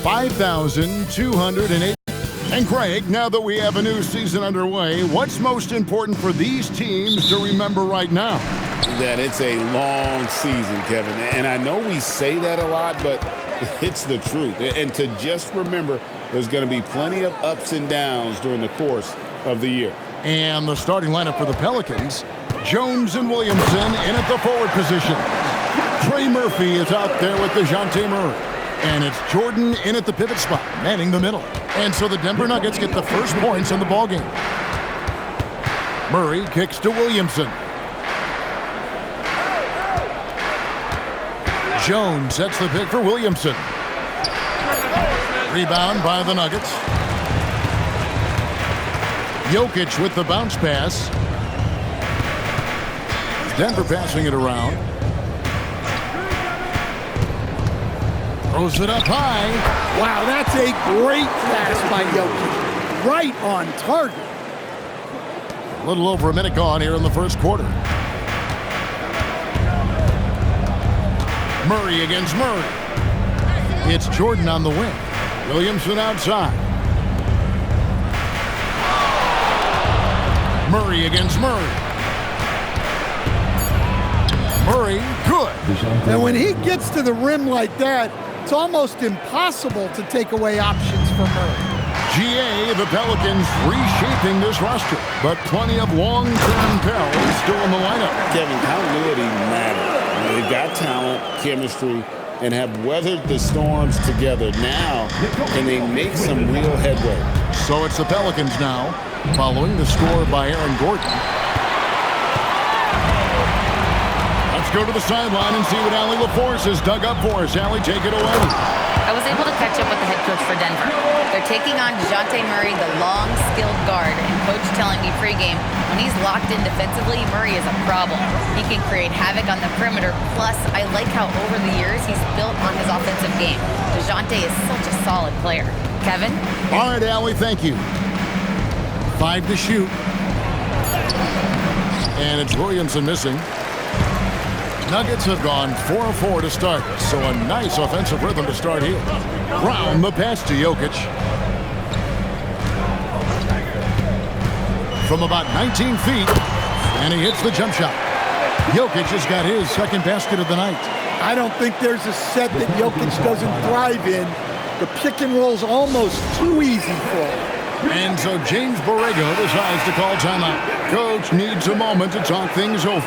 5,208. And Craig, now that we have a new season underway, what's most important for these teams to remember right now? That it's a long season, Kevin. And I know we say that a lot, but it's the truth. And to just remember, there's going to be plenty of ups and downs during the course of the year. And the starting lineup for the Pelicans, Jones and Williamson in at the forward position. Trey Murphy is out there with DeJounte Murray. And it's Jordan in at the pivot spot, manning the middle. And so the Denver Nuggets get the first points in the ballgame. Murray kicks to Williamson. Jones sets the pick for Williamson. Rebound by the Nuggets. Jokic with the bounce pass. Denver passing it around. Throws it up high. Wow, that's a great pass by Jokic. Right on target. A little over a minute gone here in the first quarter. Murray against Murray. It's Jordan on the wing. Williamson outside. Murray against Murray. Murray, good. And when he gets to the rim like that, it's almost impossible to take away options from Murray. GA, the Pelicans reshaping this roster, but plenty of long-term tells still in the lineup. Kevin, continuity matters. They've got talent, chemistry, and have weathered the storms together. Now, can they make some real headway? So it's the Pelicans now, following the score by Aaron Gordon. Let's go to the sideline and see what Allie LaForce has dug up for us. Allie, take it away. I was able to catch up with the head coach for Denver. They're taking on DeJounte Murray, the long, skilled guard, and coach telling me pregame, when he's locked in defensively, Murray is a problem. He can create havoc on the perimeter, plus I like how over the years he's built on his offensive game. DeJounte is such a solid player. Kevin? All right, Allie, thank you. 5 to shoot. And it's Williamson missing. Nuggets have gone 4-4 to start, so a nice offensive rhythm to start here. Brown, the pass to Jokic. From about 19 feet, and he hits the jump shot. Jokic has got his second basket of the night. I don't think there's a set that Jokic doesn't thrive in. The pick and roll's almost too easy for him. And so James Borrego decides to call timeout. Coach needs a moment to talk things over.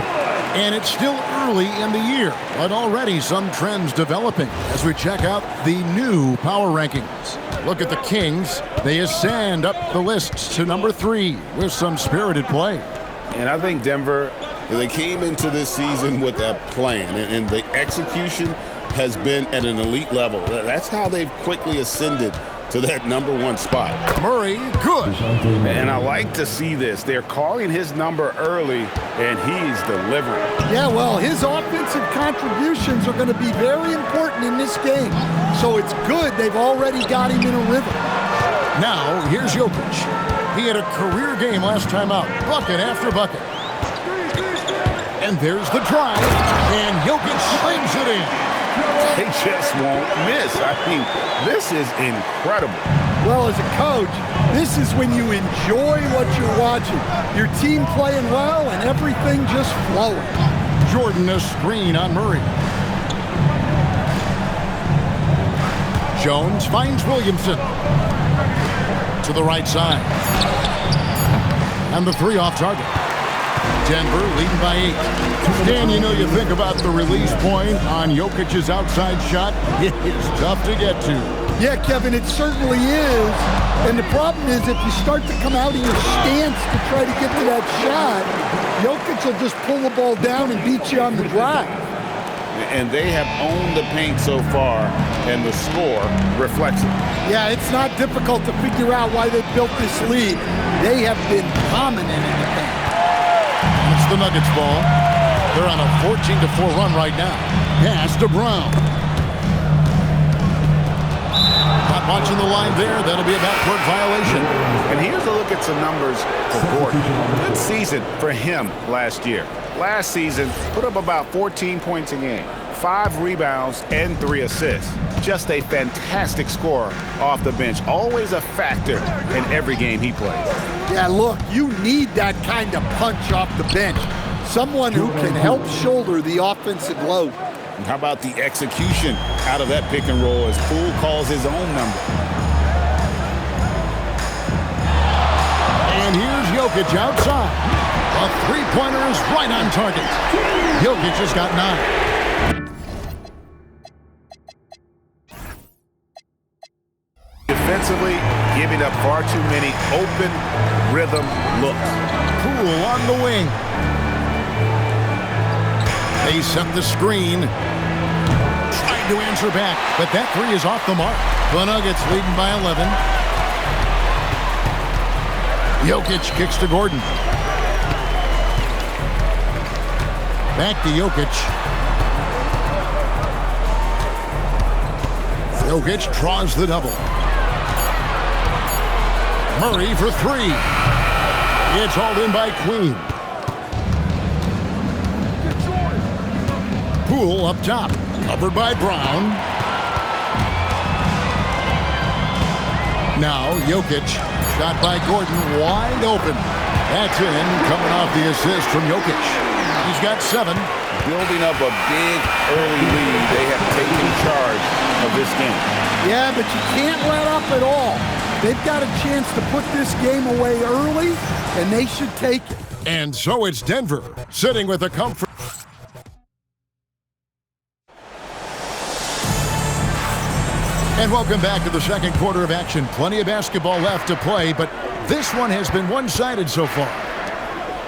And it's still early in the year, but already some trends developing as we check out the new power rankings. Look at the Kings. They ascend up the lists to number 3 with some spirited play. And I think Denver, they came into this season with a plan, and the execution has been at an elite level. That's how they've quickly ascended to that number 1 spot. Murray, good. And I like to see this. They're calling his number early, and he's delivering. Yeah, well, his offensive contributions are going to be very important in this game. So it's good they've already got him in a rhythm. Now, here's Jokic. He had a career game last time out, bucket after bucket. And there's the drive, and Jokic slings it in. They just won't miss. I mean, this is incredible. Well, as a coach, this is when you enjoy what you're watching. Your team playing well and everything just flowing. Jordan a screen on Murray. Jones finds Williamson to the right side. And the 3 off target. Denver leading by 8. Dan, you know, you think about the release point on Jokic's outside shot. It is tough to get to. Yeah, Kevin, it certainly is. And the problem is if you start to come out of your stance to try to get to that shot, Jokic will just pull the ball down and beat you on the drive. And they have owned the paint so far, and the score reflects it. Yeah, it's not difficult to figure out why they built this lead. They have been dominant in the paint. It's the Nuggets ball. They're on a 14-4 run right now. Pass to Brown. Not watching the line there. That'll be a backcourt violation. And here's a look at some numbers for Gordon. Good season for him last year. Last season, put up about 14 points a game. 5 rebounds and 3 assists. Just a fantastic scorer off the bench. Always a factor in every game he plays. Yeah, look, you need that kind of punch off the bench. Someone who can help shoulder the offensive load. And how about the execution out of that pick and roll as Poole calls his own number? And here's Jokic outside. A three-pointer is right on target. Jokic has got 9. Defensively, giving up far too many open rhythm looks. Poole on the wing. They set the screen. Tried to answer back, but that three is off the mark. The Nuggets leading by 11. Jokic kicks to Gordon. Back to Jokic. Jokic draws the double. Murray for 3. It's hauled in by Queen. Poole up top, covered by Brown. Now Jokic, shot by Gordon, wide open. That's in, coming off the assist from Jokic. He's got 7. Building up a big early lead. They have taken charge of this game. Yeah, but you can't let up at all. They've got a chance to put this game away early, and they should take it. And so it's Denver, sitting with a comfort. And welcome back to the second quarter of action. Plenty of basketball left to play, but this one has been one-sided so far.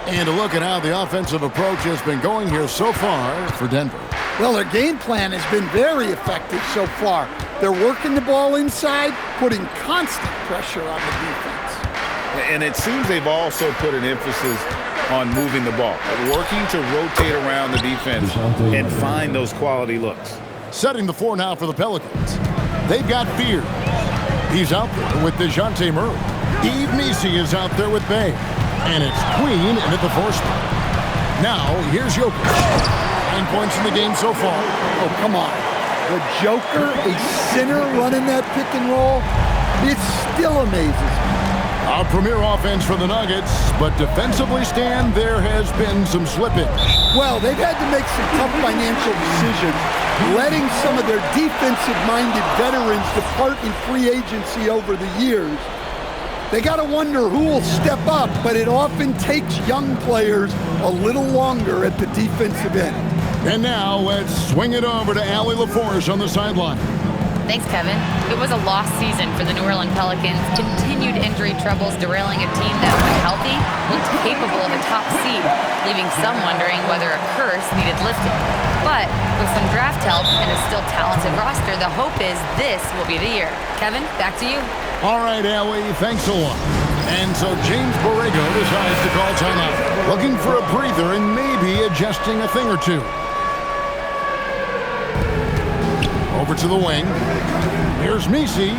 And a look at how the offensive approach has been going here so far for Denver. Well, their game plan has been very effective so far. They're working the ball inside, putting constant pressure on the defense. And it seems they've also put an emphasis on moving the ball, working to rotate around the defense and find those quality looks. Setting the floor now for the Pelicans. They've got Beard. He's out there with DeJounte Murray. Eve Messi is out there with Bay. And it's Queen in at the 4 spot. Now, here's Jokic. 9 points in the game so far. Oh, come on. The Joker, a center running that pick and roll, it still amazes me. A premier offense for the Nuggets, but defensively, Stan, there has been some slippage. Well, they've had to make some tough financial decisions, letting some of their defensive-minded veterans depart in free agency over the years. They got to wonder who will step up, but it often takes young players a little longer at the defensive end. And now let's swing it over to Allie LaForce on the sideline. Thanks, Kevin. It was a lost season for the New Orleans Pelicans. Continued injury troubles derailing a team that, when healthy, looked capable of a top seed, leaving some wondering whether a curse needed lifting. But with some draft help and a still talented roster, the hope is this will be the year. Kevin, back to you. All right, Allie, thanks a lot. And so James Borrego decides to call timeout, looking for a breather and maybe adjusting a thing or two. Over to the wing. Here's Messi.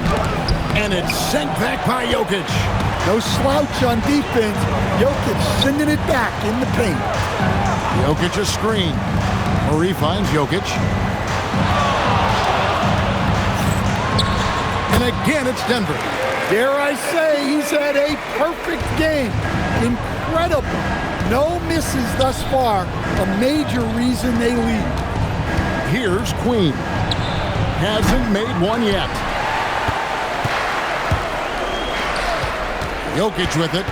And it's sent back by Jokic. No slouch on defense. Jokic sending it back in the paint. Jokic a screen. Murray finds Jokic. And again, it's Denver. Dare I say, he's had a perfect game. Incredible. No misses thus far. A major reason they lead. Here's Queen. Hasn't made one yet. Jokic with it.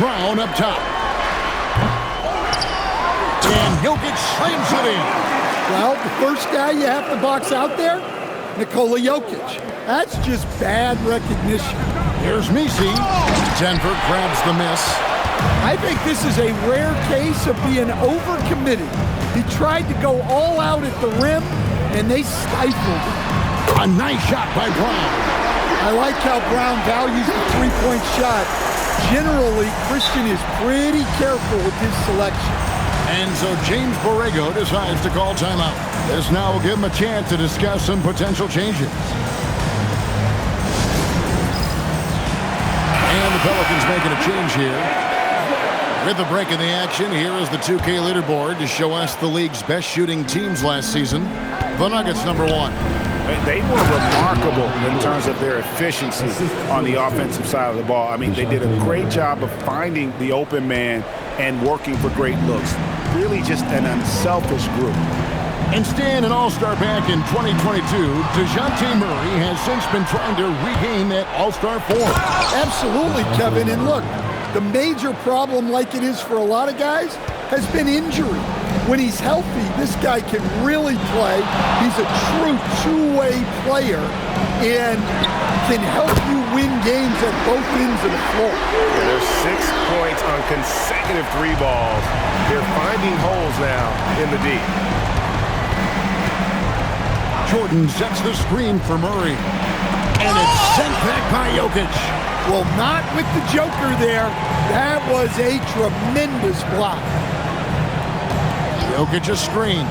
Brown up top. And Jokic slams it in. Well, the first guy you have to box out there, Nikola Jokic. That's just bad recognition. Here's Messi. Denver grabs the miss. I think this is a rare case of being overcommitted. He tried to go all out at the rim, and they stifled him. A nice shot by Brown. I like how Brown values the three-point shot. Generally, Christian is pretty careful with his selection. And so James Borrego decides to call timeout. This now will give him a chance to discuss some potential changes. And the Pelicans making a change here. With the break in the action, here is the 2K leaderboard to show us the league's best shooting teams last season. The Nuggets, number 1. They were remarkable in terms of their efficiency on the offensive side of the ball. I mean, they did a great job of finding the open man and working for great looks. Really just an unselfish group. And staying an all-star back in 2022, DeJounte Murray has since been trying to regain that all-star form. Absolutely, Kevin. And look, the major problem, like it is for a lot of guys, has been injury. When he's healthy, this guy can really play. He's a true two-way player and can help you win games at both ends of the floor. Yeah, there's 6 points on consecutive 3 balls. They're finding holes now in the D. Jordan sets the screen for Murray. And it's sent back by Jokic. Well, not with the Joker there. That was a tremendous block. Jokic a screen.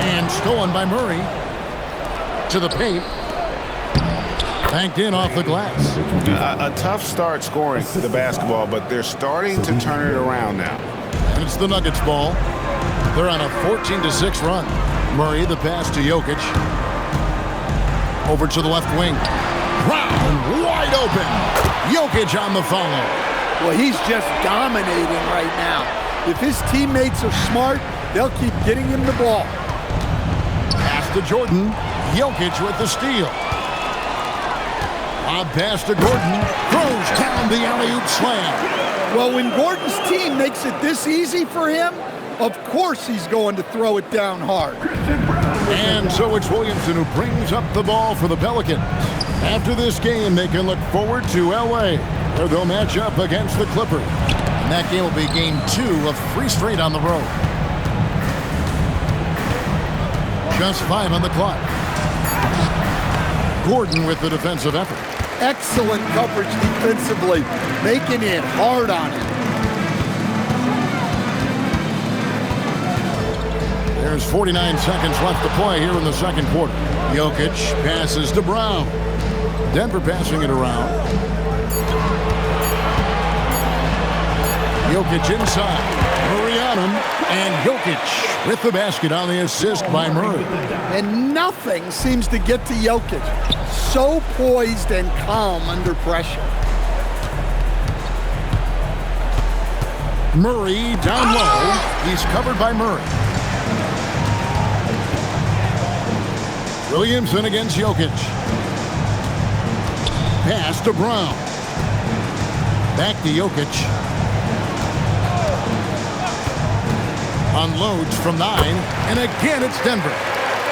And stolen by Murray. To the paint. Banked in off the glass. A tough start scoring the basketball, but they're starting to turn it around now. And it's the Nuggets ball. They're on a 14-6 run. Murray, the pass to Jokic. Over to the left wing. Brown wide open. Jokic on the follow. Well, he's just dominating right now. If his teammates are smart, they'll keep getting him the ball. Pass to Jordan. Jokic with the steal. A pass to Gordon. Throws down the alley-oop slam. Well, when Gordon's team makes it this easy for him, of course he's going to throw it down hard. And so it's Williamson who brings up the ball for the Pelicans. After this game, they can look forward to L.A., where they'll match up against the Clippers. And that game will be game 2 of 3 straight on the road. Just 5 on the clock. Gordon with the defensive effort. Excellent coverage defensively, making it hard on him. There's 49 seconds left to play here in the second quarter. Jokic passes to Brown. Denver passing it around. Jokic inside. Murray on him. And Jokic with the basket on the assist by Murray. And nothing seems to get to Jokic. So poised and calm under pressure. Murray down low. He's covered by Murray. Williamson against Jokic. Pass to Brown. Back to Jokic. Unloads from 9, and again it's Denver.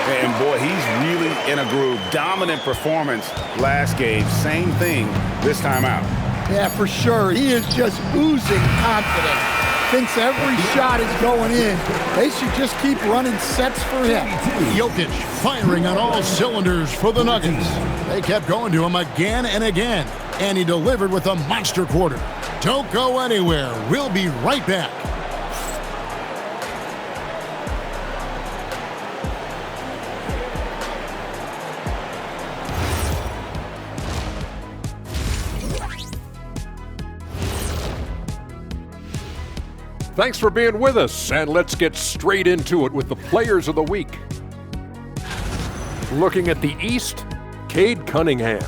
And boy, he's really in a groove. Dominant performance last game. Same thing this time out. Yeah, for sure. He is just oozing confidence. Thinks every shot is going in. They should just keep running sets for him. Jokic firing on all cylinders for the Nuggets. They kept going to him again and again, and he delivered with a monster quarter. Don't go anywhere. We'll be right back. Thanks for being with us, and let's get straight into it with the Players of the Week. Looking at the East, Cade Cunningham.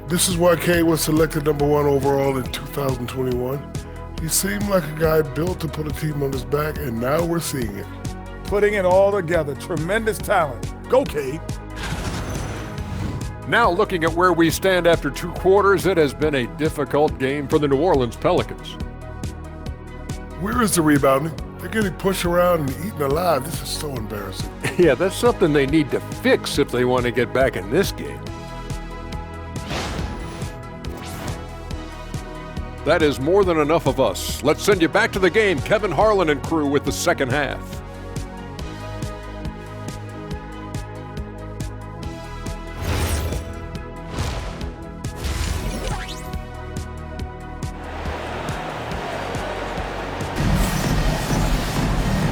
This is why Cade was selected number 1 overall in 2021. He seemed like a guy built to put a team on his back, and now we're seeing it. Putting it all together. Tremendous talent. Go, Cade. Now looking at where we stand after 2 quarters, it has been a difficult game for the New Orleans Pelicans. Where is the rebounding? They're getting pushed around and eaten alive. This is so embarrassing. Yeah, that's something they need to fix if they want to get back in this game. That is more than enough of us. Let's send you back to the game. Kevin Harlan and crew with the second half.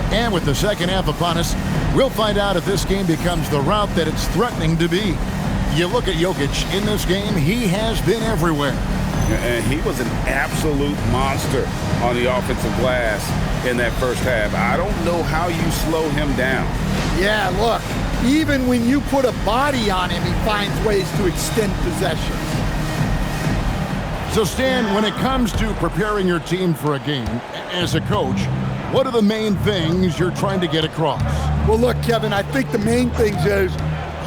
And with the second half upon us, we'll find out if this game becomes the route that it's threatening to be. You look at Jokic in this game, he has been everywhere. And he was an absolute monster on the offensive glass in that first half. I don't know how you slow him down. Yeah, look, even when you put a body on him, he finds ways to extend possession. So, Stan, when it comes to preparing your team for a game, as a coach, what are the main things you're trying to get across? Well, look, Kevin, I think the main things is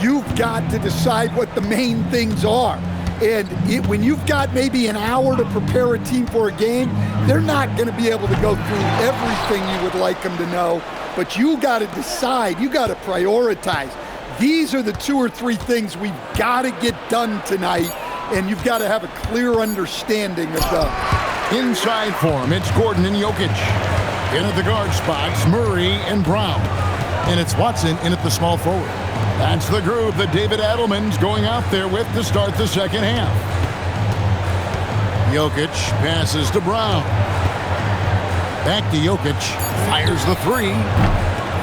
you've got to decide what the main things are. And when you've got maybe an hour to prepare a team for a game, they're not going to be able to go through everything you would like them to know. But you got to decide. You got to prioritize. These are the 2 or 3 things we've got to get done tonight, and you've got to have a clear understanding of them. Inside for him, it's Gordon and Jokic. In at the guard spots, Murray and Brown. And it's Watson in at the small forward. That's the group that David Adelman's going out there with to start the second half. Jokic passes to Brown. Back to Jokic. Fires the 3.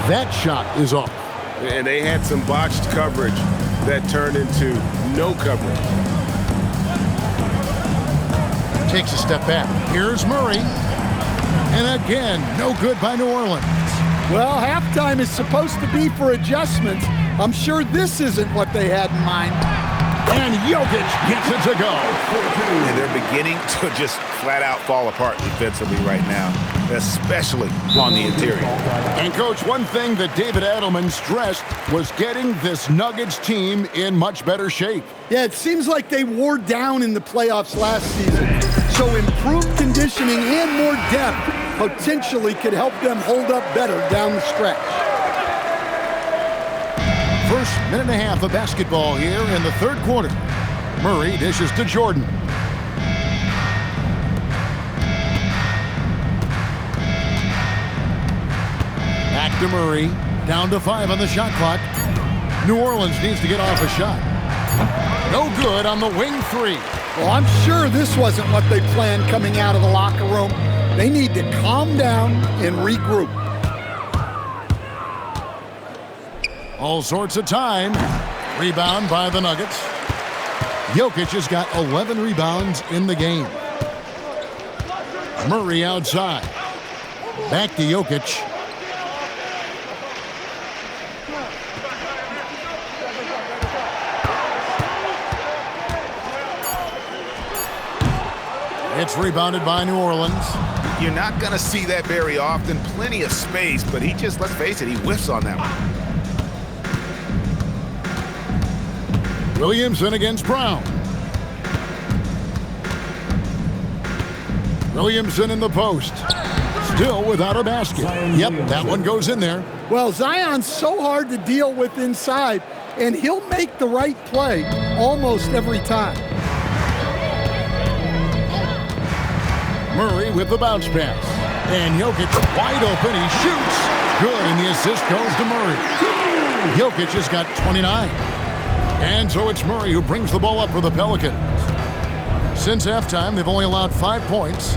That shot is off. And they had some botched coverage that turned into no coverage. Takes a step back. Here's Murray. And again, no good by New Orleans. Well, halftime is supposed to be for adjustments. I'm sure this isn't what they had in mind. And Jokic gets it to go. And they're beginning to just flat out fall apart defensively right now, especially on the interior. And, Coach, one thing that David Adelman stressed was getting this Nuggets team in much better shape. Yeah, it seems like they wore down in the playoffs last season. So improved conditioning and more depth potentially could help them hold up better down the stretch. First minute and a half of basketball here in the third quarter. Murray dishes to Jordan. Back to Murray. Down to 5 on the shot clock. New Orleans needs to get off a shot. No good on the wing 3. Well, I'm sure this wasn't what they planned coming out of the locker room. They need to calm down and regroup. All sorts of time. Rebound by the Nuggets. Jokic has got 11 rebounds in the game. Murray outside. Back to Jokic. It's rebounded by New Orleans. You're not going to see that very often. Plenty of space, but he just, let's face it, he whiffs on that one. Williamson against Brown. Williamson in the post. Still without a basket. Yep, that one goes in there. Well, Zion's so hard to deal with inside, and he'll make the right play almost every time. Murray with the bounce pass. And Jokic wide open. He shoots. Good, and the assist goes to Murray. Jokic has got 29. And so it's Murray who brings the ball up for the Pelicans. Since halftime, they've only allowed 5 points.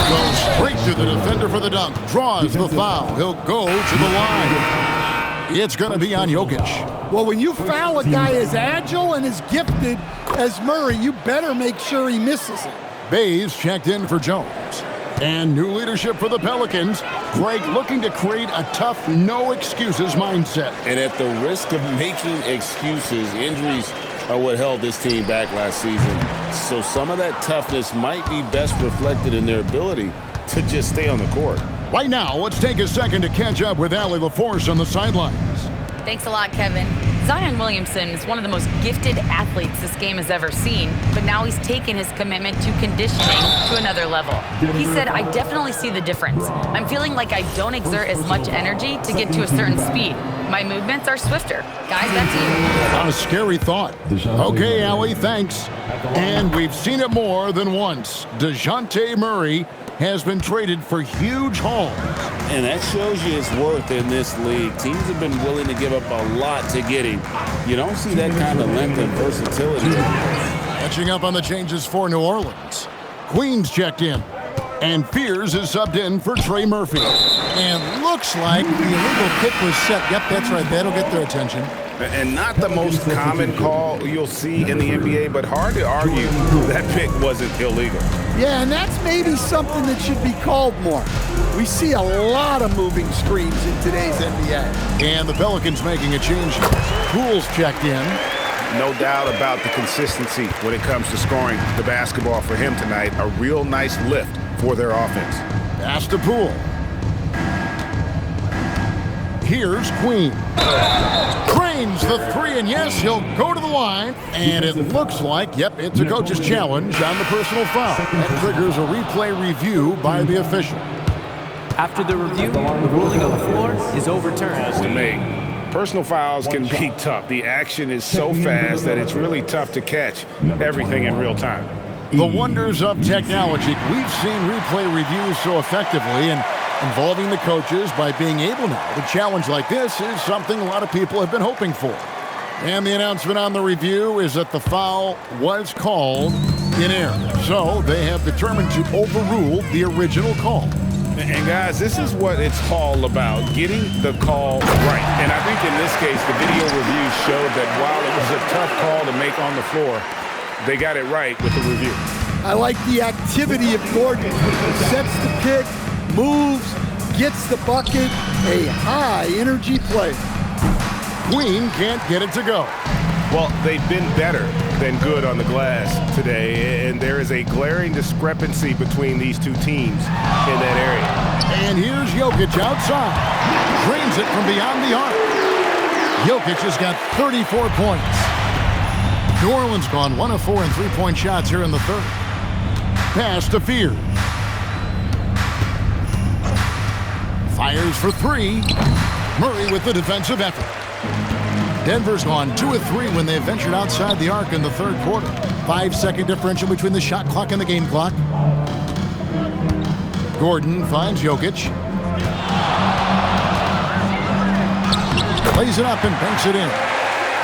Goes straight to the defender for the dunk. Draws the foul. He'll go to the line. It's going to be on Jokic. Well, when you foul a guy as agile and as gifted as Murray, you better make sure he misses it. Bays checked in for Jones. And new leadership for the Pelicans. Greg looking to create a tough, no-excuses mindset. And at the risk of making excuses, injuries are what held this team back last season. So some of that toughness might be best reflected in their ability to just stay on the court. Right now, let's take a second to catch up with Allie LaForce on the sidelines. Thanks a lot, Kevin. Zion Williamson is one of the most gifted athletes this game has ever seen, but now he's taken his commitment to conditioning to another level. He said, I definitely see the difference. I'm feeling like I don't exert as much energy to get to a certain speed. My movements are swifter. Guys, that's you. Not a scary thought. Okay, Allie, thanks. And we've seen it more than once. DeJounte Murray has been traded for huge hauls. And that shows you his worth in this league. Teams have been willing to give up a lot to get him. You don't see that kind of length and versatility. Catching up on the changes for New Orleans. Queens checked in. And Fears is subbed in for Trey Murphy. And looks like the illegal kick was set. Yep, that's right. That'll get their attention. And not the most common call you'll see in the NBA, but hard to argue that pick wasn't illegal. Yeah, and that's maybe something that should be called more. We see a lot of moving screens in today's NBA. And the Pelicans making a change. Poole's checked in. No doubt about the consistency when it comes to scoring the basketball for him tonight. A real nice lift for their offense. Pass to Poole. Here's Queen. Drains the three, and yes, he'll go to the line. And it looks like, yep, it's a coach's challenge on the personal foul. That triggers a replay review by the official. After the review, the ruling on the floor is overturned. To me, personal fouls can be tough. The action is so fast that it's really tough to catch everything in real time. The wonders of technology. We've seen replay reviews so effectively, and involving the coaches by being able now to challenge like this is something a lot of people have been hoping for. And the announcement on the review is that the foul was called in error. So they have determined to overrule the original call. And guys, this is what it's all about, getting the call right. And I think in this case, the video review showed that while it was a tough call to make on the floor, they got it right with the review. I like the activity of Gordon. Sets the pick, moves, gets the bucket. A high-energy play. Queen can't get it to go. Well, they've been better than good on the glass today, and there is a glaring discrepancy between these two teams in that area. And here's Jokic outside. Drains it from beyond the arc. Jokic has got 34 points. New Orleans gone 1 of 4 in three-point shots here in the third. Pass to Fears. Fires for three. Murray with the defensive effort. Denver's gone 2 of 3 when they ventured outside the arc in the third quarter. 5-second differential between the shot clock and the game clock. Gordon finds Jokic. Lays it up and banks it in.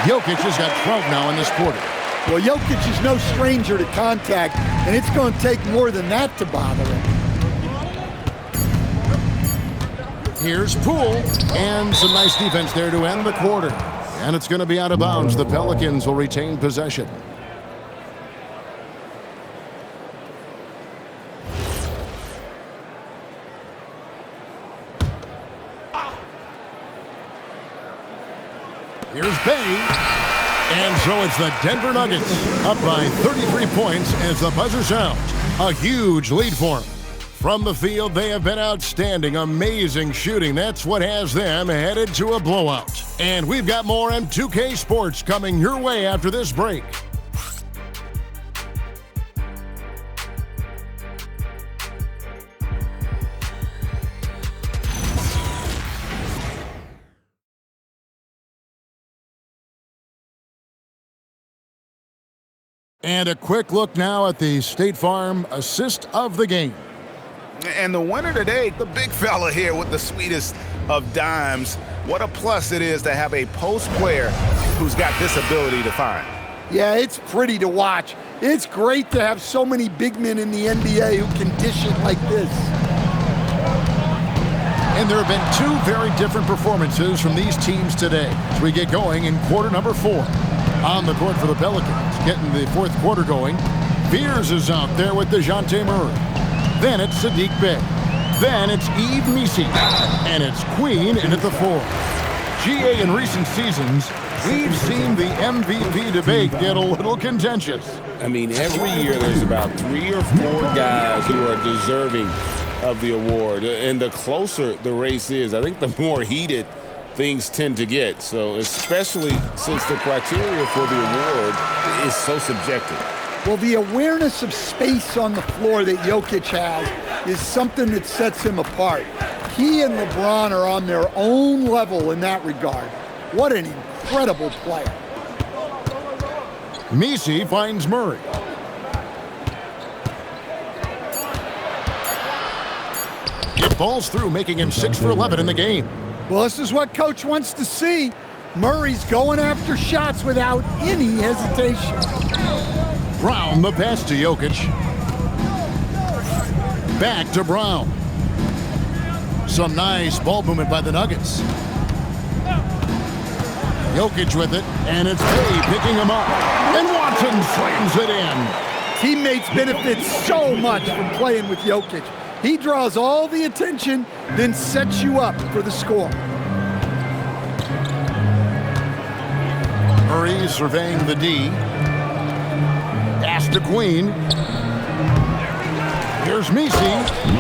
Jokic has got 12 now in this quarter. Well, Jokic is no stranger to contact, and it's going to take more than that to bother him. Here's Poole, and some nice defense there to end the quarter. And it's going to be out of bounds. The Pelicans will retain possession. Here's Bay. And so it's the Denver Nuggets up by 33 points as the buzzer sounds. A huge lead for them. From the field, they have been outstanding. Amazing shooting. That's what has them headed to a blowout. And we've got more M2K Sports coming your way after this break. And a quick look now at the State Farm assist of the game. And the winner today, the big fella here with the sweetest of dimes. What a plus it is to have a post player who's got this ability to find. Yeah, it's pretty to watch. It's great to have so many big men in the NBA who can dish it like this. And there have been 2 very different performances from these teams today as we get going in quarter number 4. On the court for the Pelicans, getting the fourth quarter going. Fears is out there with DeJounte Murray. Then it's Sadiq Bey. Then it's Yves Missi. And it's Queen in at the 4. GA in recent seasons, we've seen the MVP debate get a little contentious. I mean, every year there's about 3 or 4 guys who are deserving of the award. And the closer the race is, I think the more heated things tend to get. So especially since the criteria for the award is so subjective. Well, the awareness of space on the floor that Jokic has is something that sets him apart. He and LeBron are on their own level in that regard. What an incredible player. Missi finds Murray. It falls through, making him 6 for 11 in the game. Well, this is what Coach wants to see. Murray's going after shots without any hesitation. Brown, the pass to Jokic. Back to Brown. Some nice ball movement by the Nuggets. Jokic with it, and it's Bay picking him up. And Watson slams it in. Teammates benefit so much from playing with Jokic. He draws all the attention, then sets you up for the score. Murray surveying the D. Pass to Queen. Here's Messi,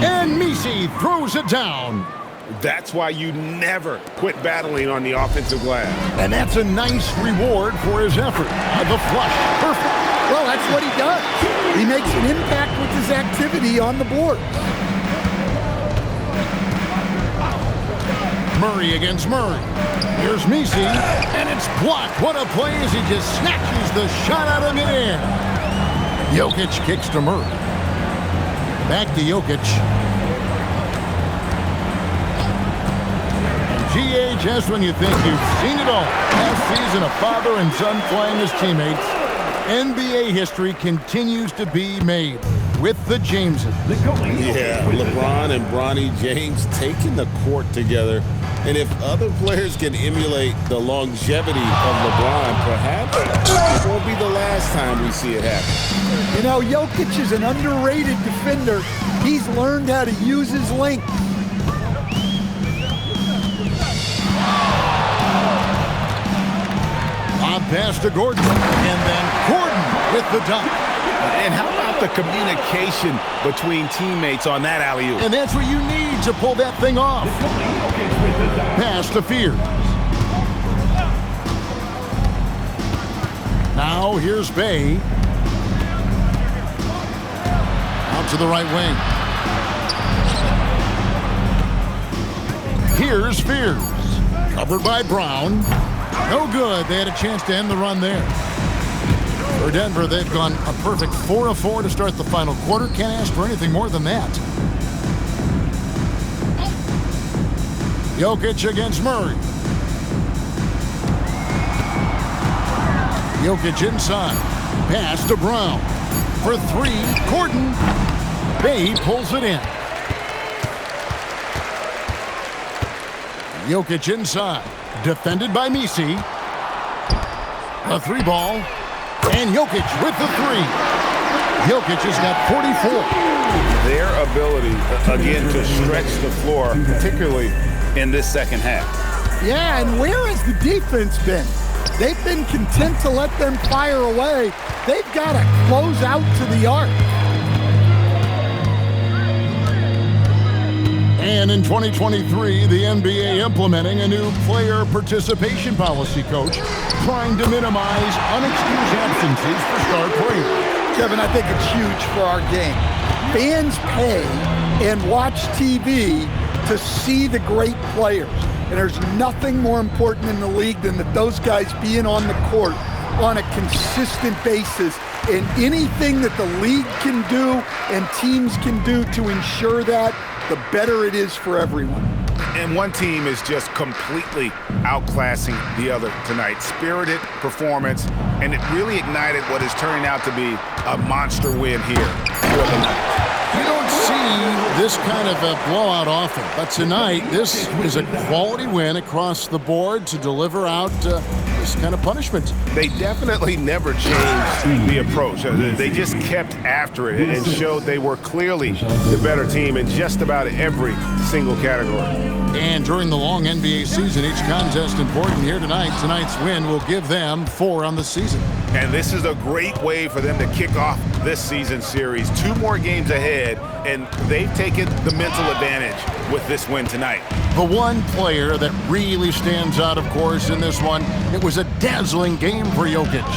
and Messi throws it down. That's why you never quit battling on the offensive glass. And that's a nice reward for his effort. The flush, perfect. Well, that's what he does. He makes an impact with his activity on the board. Murray against Murray. Here's Messi, and it's blocked. What a play as he just snatches the shot out of midair. Jokic kicks to Murray. Back to Jokic. GA, just when you think you've seen it all. Last season, a father and son playing as teammates. NBA history continues to be made with the Jameses. Yeah, LeBron and Bronny James taking the court together. And if other players can emulate the longevity of LeBron, perhaps it won't be the last time we see it happen. You know, Jokic is an underrated defender. He's learned how to use his length. Pass to Gordon, and then Gordon with the dunk. And how about the communication between teammates on that alley-oop? And that's what you need to pull that thing off. Pass to Fears. Now here's Bay. Out to the right wing. Here's Fears. Covered by Brown. No good. They had a chance to end the run there. For Denver, they've gone a perfect 4 of 4 to start the final quarter. Can't ask for anything more than that. Jokic against Murray. Jokic inside. Pass to Brown. For 3, Gordon. Bay pulls it in. Jokic inside. Defended by Messi. A 3 ball. And Jokic with the 3. Jokic has got 44. Their ability, again, to stretch the floor, particularly in this second half. Yeah, and where has the defense been? They've been content to let them fire away. They've got to close out to the arc. And in 2023, the NBA implementing a new player participation policy, Coach, trying to minimize unexcused absences for star players. Kevin, I think it's huge for our game. Fans pay and watch TV to see the great players. And there's nothing more important in the league than that those guys being on the court on a consistent basis. And anything that the league can do and teams can do to ensure that, the better it is for everyone. And one team is just completely outclassing the other tonight. Spirited performance, and it really ignited what is turning out to be a monster win here for the night. You don't see this kind of a blowout often, but tonight this is a quality win across the board to deliver out this kind of punishment. They definitely never changed the approach. They just kept after it and showed they were clearly the better team in just about every single category. And during the long NBA season, each contest important here tonight. Tonight's win will give them 4 on the season. And this is a great way for them to kick off this season series. 2 more games ahead, and they've taken the mental advantage with this win tonight. The one player that really stands out, of course, in this one, it was a dazzling game for Jokic.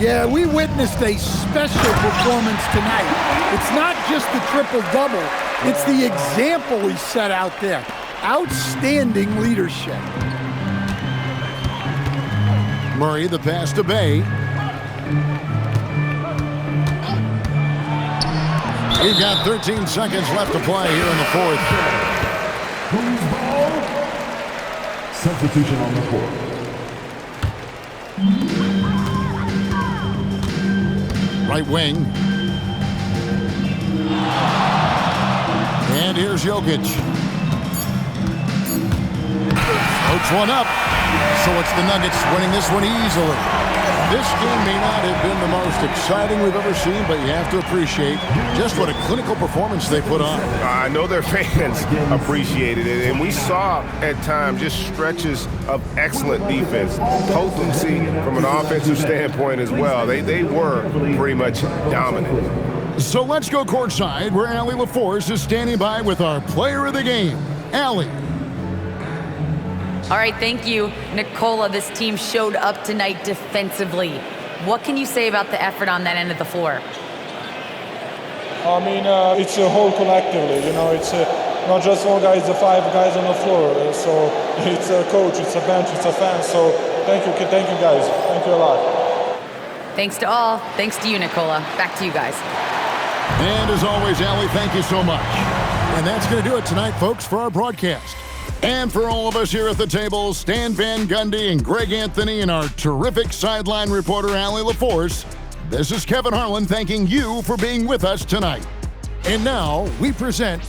Yeah, we witnessed a special performance tonight. It's not just the triple-double. It's the example he set out there. Outstanding leadership. Murray, the pass to Bay. We've got 13 seconds left to play here in the fourth. Substitution on the court. Right wing. Here's Jokic. Floats one up. So it's the Nuggets winning this one easily. This game may not have been the most exciting we've ever seen, but you have to appreciate just what a clinical performance they put on. I know their fans appreciated it, and we saw at times just stretches of excellent defense, potency from an offensive standpoint as well. They were pretty much dominant. So let's go courtside where Allie LaForce is standing by with our player of the game, Allie. All right, thank you, Nikola. This team showed up tonight defensively. What can you say about the effort on that end of the floor? I mean, it's a whole collectively. It's not just one guy, it's the 5 guys on the floor. So it's a coach, it's a bench, it's a fan. So thank you guys. Thank you a lot. Thanks to all. Thanks to you, Nikola. Back to you guys. And as always, Allie, thank you so much. And that's going to do it tonight, folks, for our broadcast. And for all of us here at the table, Stan Van Gundy and Greg Anthony and our terrific sideline reporter, Allie LaForce, this is Kevin Harlan thanking you for being with us tonight. And now we present